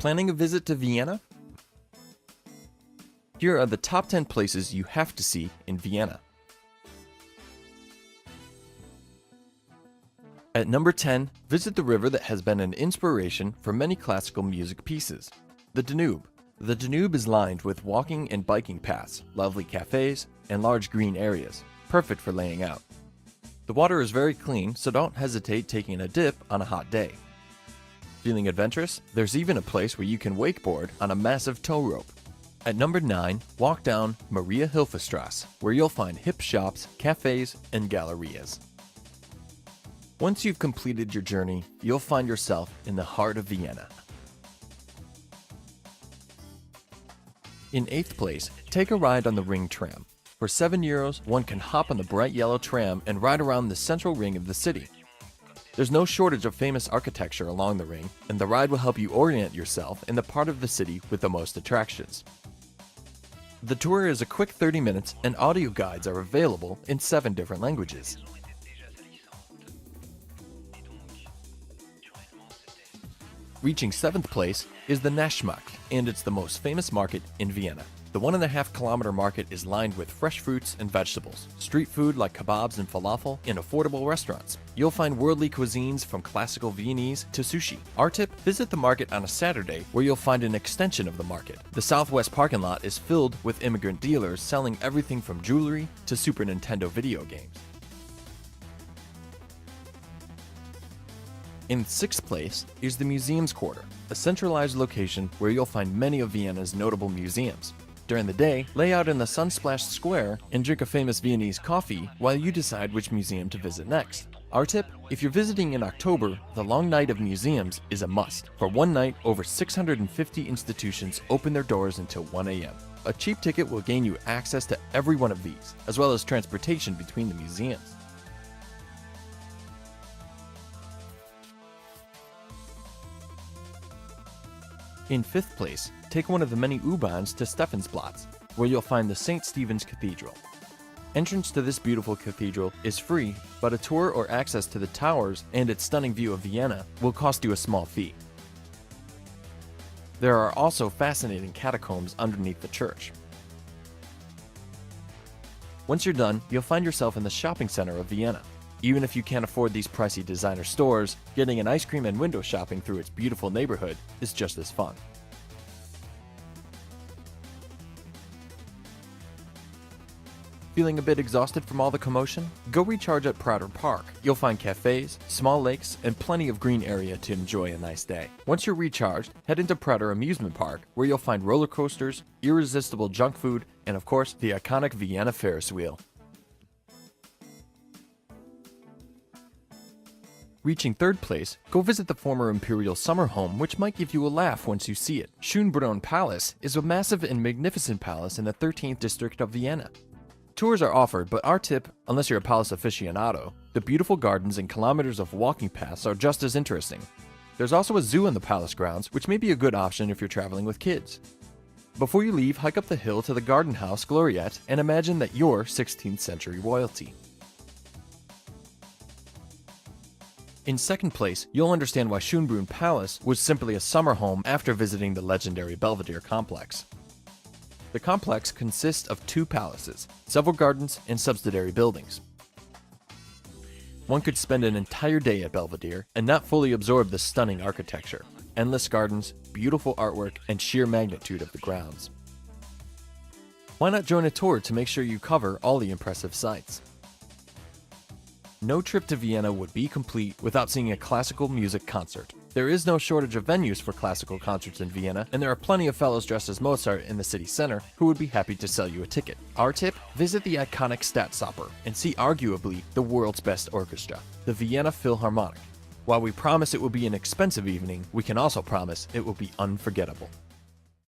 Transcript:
Planning a visit to Vienna? Here are the top 10 places you have to see in Vienna. At number 10, visit the river that has been an inspiration for many classical music pieces, the Danube. The Danube is lined with walking and biking paths, lovely cafes, and large green areas, perfect for laying out. The water is very clean, so don't hesitate taking a dip on a hot day. Feeling adventurous? There's even a place where you can wakeboard on a massive tow rope. At number 9, walk down Maria Hilferstrasse, where you'll find hip shops, cafes, and gallerias. Once you've completed your journey, you'll find yourself in the heart of Vienna. In 8th place, take a ride on the Ring tram. For €7, one can hop on the bright yellow tram and ride around the central ring of the city. There's no shortage of famous architecture along the ring, and the ride will help you orient yourself in the part of the city with the most attractions. The tour is a quick 30 minutes, and audio guides are available in 7 different languages. Reaching 7th place is the Naschmarkt, and it's the most famous market in Vienna. The 1.5-kilometer market is lined with fresh fruits and vegetables, street food like kebabs and falafel, and affordable restaurants. You'll find worldly cuisines from classical Viennese to sushi. Our tip: visit the market on a Saturday where you'll find an extension of the market. The southwest parking lot is filled with immigrant dealers selling everything from jewelry to Super Nintendo video games. In 6th place is the Museums Quarter, a centralized location where you'll find many of Vienna's notable museums. During the day, lay out in the sun-splashed square and drink a famous Viennese coffee while you decide which museum to visit next. Our tip: if you're visiting in October, the long night of museums is a must. For one night, over 650 institutions open their doors until 1 a.m. A cheap ticket will gain you access to every one of these, as well as transportation between the museums. In 5th place, take one of the many U-Bahns to Stephansplatz, where you'll find the St. Stephen's Cathedral. Entrance to this beautiful cathedral is free, but a tour or access to the towers and its stunning view of Vienna will cost you a small fee. There are also fascinating catacombs underneath the church. Once you're done, you'll find yourself in the shopping center of Vienna. Even if you can't afford these pricey designer stores, getting an ice cream and window shopping through its beautiful neighborhood is just as fun. Feeling a bit exhausted from all the commotion? Go recharge at Prater Park. You'll find cafes, small lakes, and plenty of green area to enjoy a nice day. Once you're recharged, head into Prater Amusement Park, where you'll find roller coasters, irresistible junk food, and of course, the iconic Vienna Ferris wheel. Reaching 3rd place, go visit the former imperial summer home, which might give you a laugh once you see it. Schönbrunn Palace is a massive and magnificent palace in the 13th district of Vienna. Tours are offered, but our tip, unless you're a palace aficionado, the beautiful gardens and kilometers of walking paths are just as interesting. There's also a zoo in the palace grounds, which may be a good option if you're traveling with kids. Before you leave, hike up the hill to the Garden House Gloriette and imagine that you're 16th century royalty. In 2nd place, you'll understand why Schönbrunn Palace was simply a summer home after visiting the legendary Belvedere complex. The complex consists of 2 palaces, several gardens, and subsidiary buildings. One could spend an entire day at Belvedere and not fully absorb the stunning architecture, endless gardens, beautiful artwork, and sheer magnitude of the grounds. Why not join a tour to make sure you cover all the impressive sights? No trip to Vienna would be complete without seeing a classical music concert. There is no shortage of venues for classical concerts in Vienna, and there are plenty of fellows dressed as Mozart in the city center who would be happy to sell you a ticket. Our tip: visit the iconic Staatsoper and see arguably the world's best orchestra, the Vienna Philharmonic. While we promise it will be an expensive evening, we can also promise it will be unforgettable.